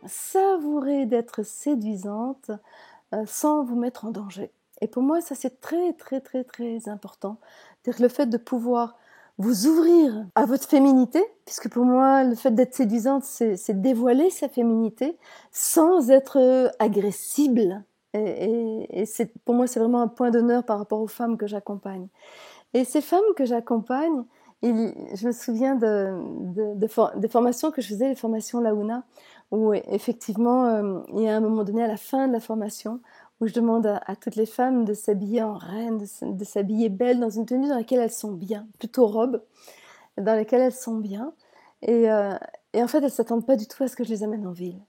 Savourer d'être séduisante sans vous mettre en danger. Et pour moi, ça c'est très très très très important. C'est-à-dire le fait de pouvoir vous ouvrir à votre féminité, puisque pour moi, le fait d'être séduisante, c'est dévoiler sa féminité sans être agressible. Pour moi, c'est vraiment un point d'honneur par rapport aux femmes que j'accompagne. Et ces femmes que j'accompagne, je me souviens des formations que je faisais, les formations Laouna, où effectivement, il y a un moment donné, à la fin de la formation, où je demande à toutes les femmes de s'habiller en reine, de s'habiller belle dans une tenue dans laquelle elles sont bien, plutôt robe, dans laquelle elles sont bien. Et, euh, et en fait, elles ne s'attendent pas du tout à ce que je les amène en ville.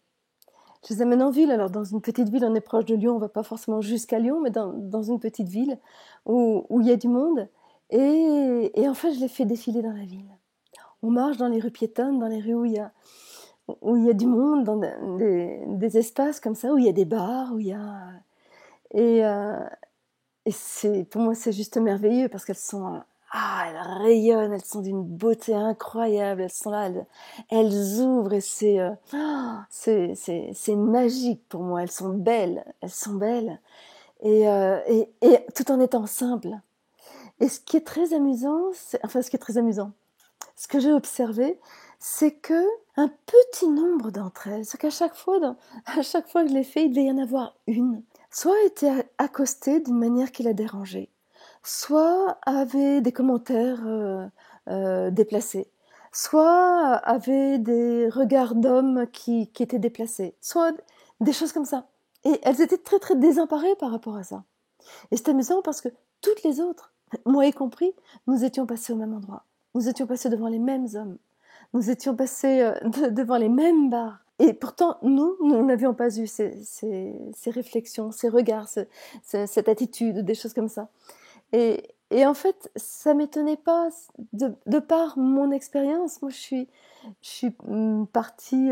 Je les amène en ville, alors dans une petite ville, on est proche de Lyon, on ne va pas forcément jusqu'à Lyon, mais dans une petite ville où il y a du monde. Et en fait, je les fais défiler dans la ville. On marche dans les rues piétonnes, dans les rues où il y a du monde, dans des espaces comme ça, où il y a des bars, où il y a... Et, euh, et pour moi, c'est juste merveilleux parce qu'elles sont... elles rayonnent, elles sont d'une beauté incroyable, elles sont là, elles ouvrent et c'est magique pour moi, elles sont belles. Et tout en étant simples. Et ce qui est très amusant, ce que j'ai observé, c'est que un petit nombre d'entre elles, c'est qu'à à chaque fois que je l'ai fait, il devait y en avoir une, soit était accostée d'une manière qui l'a dérangée, soit avait des commentaires déplacés, soit avait des regards d'hommes qui étaient déplacés, soit des choses comme ça. Et elles étaient très très désemparées par rapport à ça. Et c'est amusant parce que toutes les autres, moi y compris, nous étions passés au même endroit. Nous étions passés devant les mêmes hommes. Nous étions passés devant les mêmes bars. Et pourtant, nous n'avions pas eu ces réflexions, ces regards, cette attitude, des choses comme ça. Et en fait, ça m'étonnait pas de par mon expérience. Moi, je suis partie,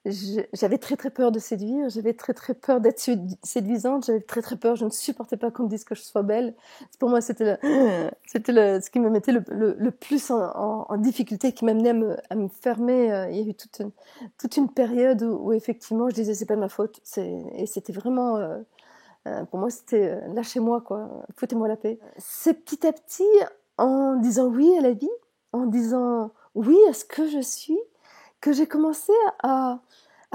j'avais très très peur de séduire, j'avais très très peur d'être séduisante, j'avais très très peur, je ne supportais pas qu'on me dise que je sois belle. Pour moi, ce qui me mettait le plus en difficulté, qui m'amenait à me fermer. Il y a eu toute une période où effectivement je disais c'est pas de ma faute. Et c'était vraiment, pour moi, c'était lâchez-moi quoi, foutez-moi la paix. C'est petit à petit, en disant oui à la vie, en disant oui à ce que je suis, que j'ai commencé à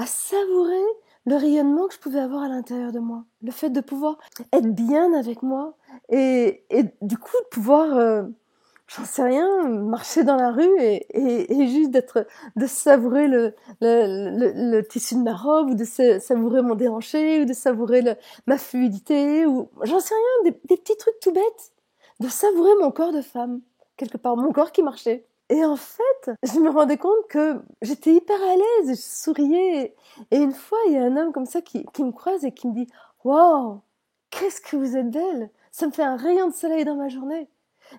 savourer le rayonnement que je pouvais avoir à l'intérieur de moi. Le fait de pouvoir être bien avec moi et du coup de pouvoir, j'en sais rien, marcher dans la rue et juste de savourer le tissu de ma robe ou de savourer mon déhanché ou de savourer ma fluidité ou j'en sais rien, des petits trucs tout bêtes. De savourer mon corps de femme, quelque part, mon corps qui marchait. Et en fait, je me rendais compte que j'étais hyper à l'aise, je souriais. Et une fois, il y a un homme comme ça qui me croise et qui me dit « Waouh, qu'est-ce que vous êtes belle! Ça me fait un rayon de soleil dans ma journée. »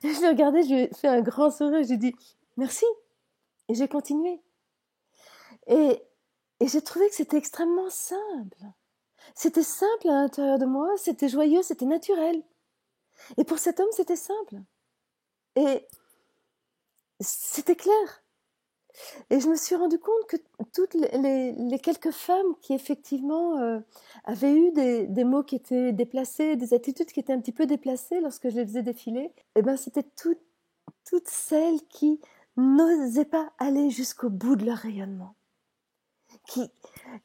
Et je l'ai regardé, je lui ai fait un grand sourire, je lui ai dit « Merci !» Et j'ai continué. Et, et j'ai trouvé que c'était extrêmement simple. C'était simple à l'intérieur de moi, c'était joyeux, c'était naturel. Et pour cet homme, c'était simple. Et c'était clair. Et je me suis rendu compte que toutes les quelques femmes qui effectivement avaient eu des mots qui étaient déplacés, des attitudes qui étaient un petit peu déplacées lorsque je les faisais défiler, eh ben c'était toutes celles qui n'osaient pas aller jusqu'au bout de leur rayonnement, qui,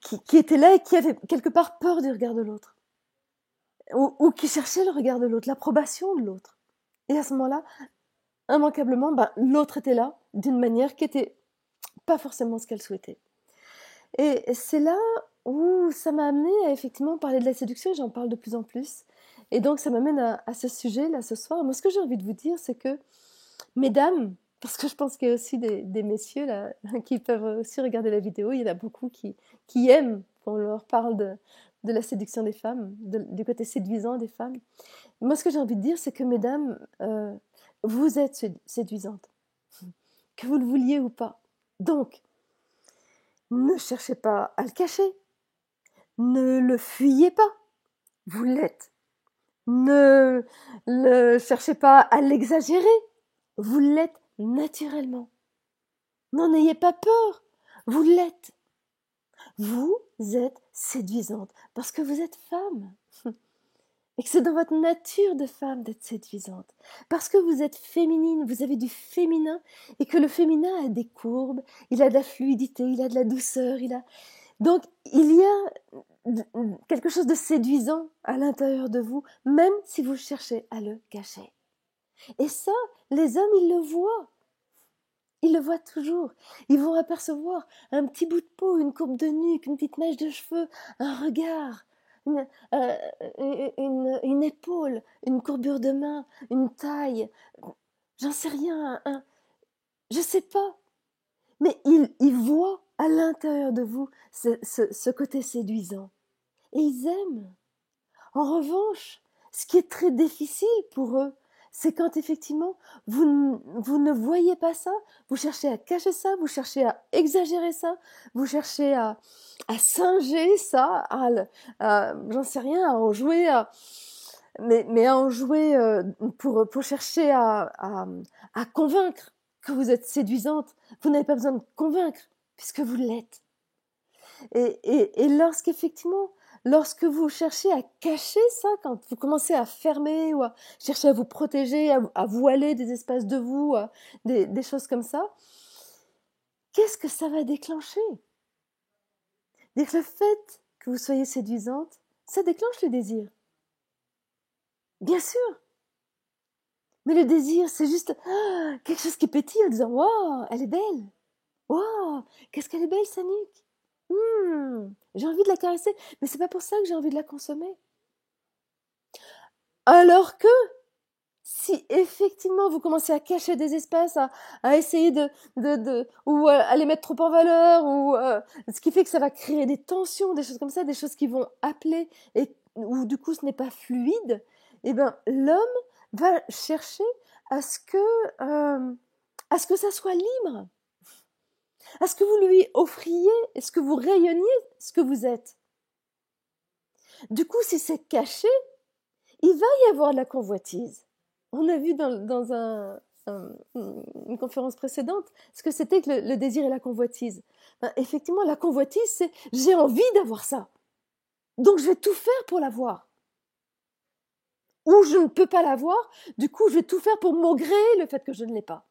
qui étaient là et qui avaient quelque part peur du regard de l'autre, ou qui cherchaient le regard de l'autre, l'approbation de l'autre. Et à ce moment-là, immanquablement, ben, l'autre était là d'une manière qui était pas forcément ce qu'elle souhaitait. Et c'est là où ça m'a amené à effectivement parler de la séduction, j'en parle de plus en plus. Et donc ça m'amène à ce sujet là ce soir. Moi ce que j'ai envie de vous dire c'est que, mesdames, parce que je pense qu'il y a aussi des messieurs là qui peuvent aussi regarder la vidéo, il y en a beaucoup qui aiment qu'on leur parle de la séduction des femmes, du côté séduisant des femmes. Moi ce que j'ai envie de dire c'est que mesdames, vous êtes séduisantes, que vous le vouliez ou pas. Donc, ne cherchez pas à le cacher. Ne le fuyez pas. Vous l'êtes. Ne cherchez pas à l'exagérer. Vous l'êtes naturellement. N'en ayez pas peur. Vous l'êtes. Vous êtes séduisante parce que vous êtes femme. Et que c'est dans votre nature de femme d'être séduisante. Parce que vous êtes féminine, vous avez du féminin, et que le féminin a des courbes, il a de la fluidité, il a de la douceur, Donc, il y a quelque chose de séduisant à l'intérieur de vous, même si vous cherchez à le cacher. Et ça, les hommes, ils le voient. Ils le voient toujours. Ils vont apercevoir un petit bout de peau, une courbe de nuque, une petite mèche de cheveux, un regard, une épaule, une courbure de main, une taille. J'en sais rien. Je sais pas. Mais ils voient à l'intérieur de vous ce côté séduisant. Et ils aiment. En revanche, ce qui est très difficile pour eux, c'est quand effectivement vous ne voyez pas ça, vous cherchez à cacher ça, vous cherchez à exagérer ça, vous cherchez à singer ça, j'en sais rien, à en jouer, mais à en jouer pour chercher à convaincre que vous êtes séduisante. Vous n'avez pas besoin de convaincre, puisque vous l'êtes. Et lorsqu'effectivement, lorsque vous cherchez à cacher ça, quand vous commencez à fermer ou à chercher à vous protéger, à voiler des espaces de vous, des choses comme ça, qu'est-ce que ça va déclencher? Dire que le fait que vous soyez séduisante, ça déclenche le désir. Bien sûr. Mais le désir, c'est juste quelque chose qui pétille en disant « Waouh, elle est belle. Waouh, qu'est-ce qu'elle est belle, sa nuque. J'ai envie de la caresser, mais c'est pas pour ça que j'ai envie de la consommer. » Alors que si effectivement vous commencez à cacher des espaces, à essayer ou à les mettre trop en valeur, ou ce qui fait que ça va créer des tensions, des choses comme ça, des choses qui vont appeler et où du coup ce n'est pas fluide, eh ben l'homme va chercher à ce que ça soit libre, à ce que vous lui offriez, à ce que vous rayonniez ce que vous êtes. Du coup, si c'est caché, il va y avoir de la convoitise. On a vu dans une conférence précédente ce que c'était que le désir et la convoitise. Ben, effectivement, la convoitise, c'est j'ai envie d'avoir ça. Donc je vais tout faire pour l'avoir. Ou je ne peux pas l'avoir, du coup je vais tout faire pour maugréer le fait que je ne l'ai pas.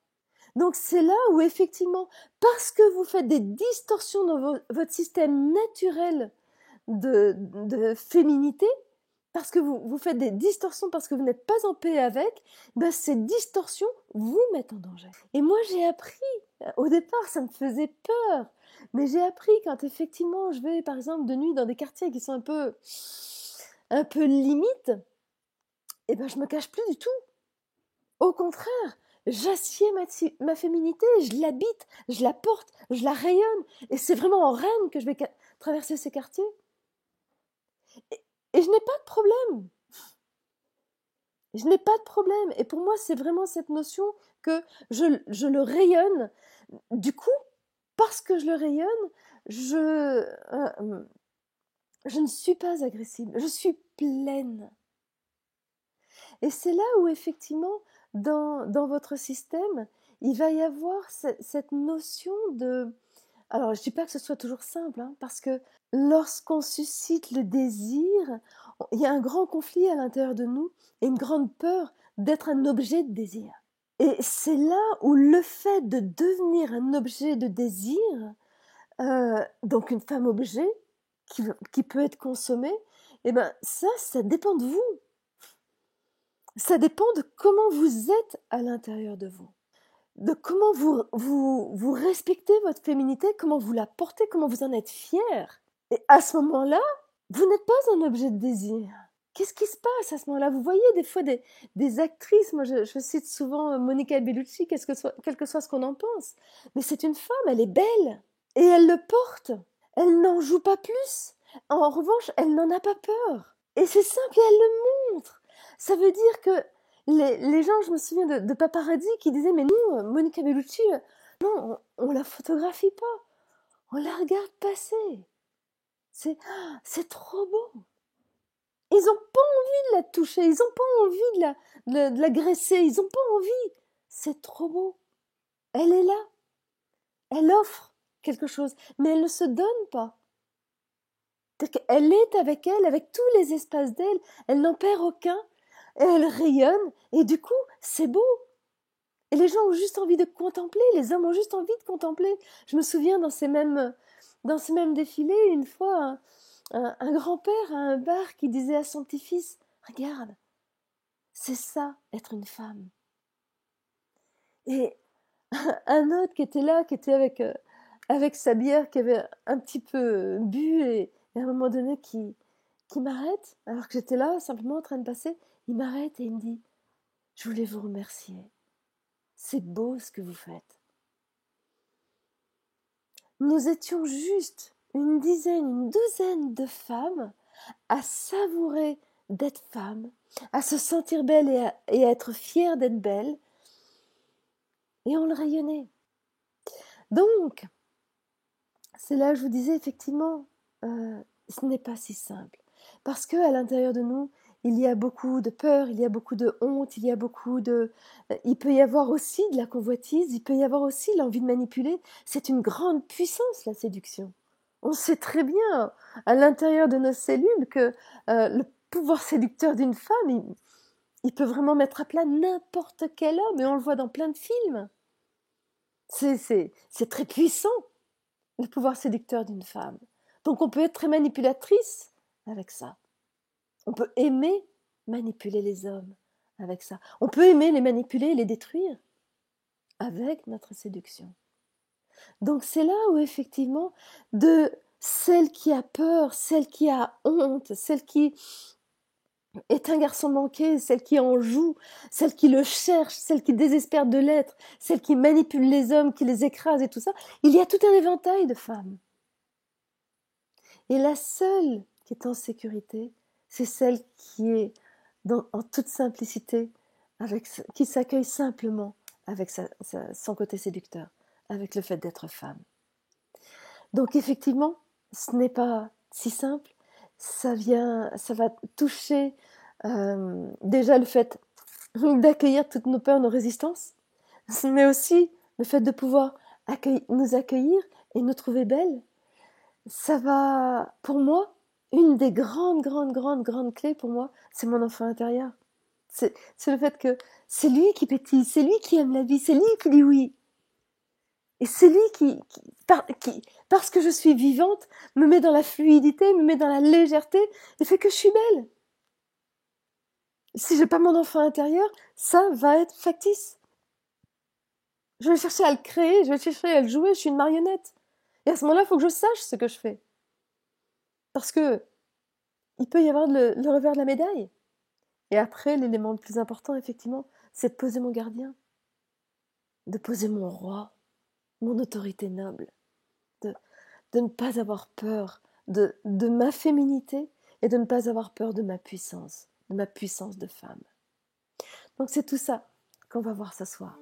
Donc c'est là où effectivement, parce que vous faites des distorsions dans votre système naturel de féminité, parce que vous faites des distorsions, parce que vous n'êtes pas en paix avec, ben ces distorsions vous mettent en danger. Et moi j'ai appris, au départ ça me faisait peur, mais j'ai appris quand effectivement je vais par exemple de nuit dans des quartiers qui sont un peu limites, et ben je me cache plus du tout. Au contraire, j'assieds ma féminité, je l'habite, je la porte, je la rayonne, et c'est vraiment en reine que je vais traverser ces quartiers. Et je n'ai pas de problème. Je n'ai pas de problème. Et pour moi, c'est vraiment cette notion que je le rayonne. Du coup, parce que je le rayonne, je ne suis pas agressive. Je suis pleine. Et c'est là où, effectivement, dans votre système, il va y avoir cette notion de... Alors, je ne dis pas que ce soit toujours simple, hein, parce que lorsqu'on suscite le désir, il y a un grand conflit à l'intérieur de nous et une grande peur d'être un objet de désir. Et c'est là où le fait de devenir un objet de désir, donc une femme objet qui peut être consommée, eh ben ça dépend de vous. Ça dépend de comment vous êtes à l'intérieur de vous, de comment vous respectez votre féminité, comment vous la portez, comment vous en êtes fier. Et à ce moment-là, vous n'êtes pas un objet de désir. Qu'est-ce qui se passe à ce moment-là? Vous voyez des fois des actrices, moi je cite souvent Monica Bellucci, quel que soit ce qu'on en pense, mais c'est une femme, elle est belle, et elle le porte. Elle n'en joue pas plus. En revanche, elle n'en a pas peur. Et c'est simple, et elle le montre. Ça veut dire que les gens, je me souviens de paparazzi qui disaient, mais nous, Monica Bellucci, non, on la photographie pas. On la regarde passer. C'est trop beau. Ils n'ont pas envie de la toucher, ils n'ont pas envie de l'agresser, ils n'ont pas envie. C'est trop beau. Elle est là. Elle offre quelque chose, mais elle ne se donne pas. Elle est avec elle, avec tous les espaces d'elle, elle n'en perd aucun, et elle rayonne, et du coup, c'est beau. Et les gens ont juste envie de contempler, les hommes ont juste envie de contempler. Je me souviens dans ces mêmes défilés, une fois, un grand-père à un bar qui disait à son petit-fils, regarde, c'est ça, être une femme. Et un autre qui était là, qui était avec sa bière, qui avait un petit peu bu, et à un moment donné, qui m'arrête, alors que j'étais là, simplement en train de passer, il m'arrête et il me dit, je voulais vous remercier. C'est beau ce que vous faites. Nous étions juste une douzaine de femmes à savourer d'être femme, à se sentir belle et à être fière d'être belle, et on le rayonnait. Donc, c'est là que je vous disais effectivement, ce n'est pas si simple. Parce qu'à l'intérieur de nous, il y a beaucoup de peur, il y a beaucoup de honte, il peut y avoir aussi de la convoitise, il peut y avoir aussi l'envie de manipuler. C'est une grande puissance, la séduction. On sait très bien, à l'intérieur de nos cellules, que le pouvoir séducteur d'une femme, il peut vraiment mettre à plat n'importe quel homme, et on le voit dans plein de films. C'est très puissant, le pouvoir séducteur d'une femme. Donc on peut être très manipulatrice avec ça. On peut aimer manipuler les hommes avec ça. On peut aimer les manipuler et les détruire avec notre séduction. Donc c'est là où effectivement, de celle qui a peur, celle qui a honte, celle qui est un garçon manqué, celle qui en joue, celle qui le cherche, celle qui désespère de l'être, celle qui manipule les hommes, qui les écrase et tout ça, il y a tout un éventail de femmes. Et la seule qui est en sécurité, c'est celle qui est en toute simplicité, qui s'accueille simplement avec son côté séducteur, avec le fait d'être femme. Donc effectivement, ce n'est pas si simple. Ça va toucher déjà le fait d'accueillir toutes nos peurs, nos résistances, mais aussi le fait de pouvoir nous accueillir et nous trouver belles. Ça va, pour moi, une des grandes clés pour moi, c'est mon enfant intérieur. C'est le fait que c'est lui qui pétille, c'est lui qui aime la vie, c'est lui qui dit oui. Et c'est lui qui, parce que je suis vivante, me met dans la fluidité, me met dans la légèreté, et fait que je suis belle. Si j'ai pas mon enfant intérieur, ça va être factice. Je vais chercher à le créer, je vais chercher à le jouer, je suis une marionnette. Et à ce moment-là, il faut que je sache ce que je fais. Parce que il peut y avoir le revers de la médaille. Et après, l'élément le plus important, effectivement, c'est de poser mon gardien, de poser mon roi, mon autorité noble, de ne pas avoir peur de ma féminité et de ne pas avoir peur de ma puissance de femme. Donc c'est tout ça qu'on va voir ce soir.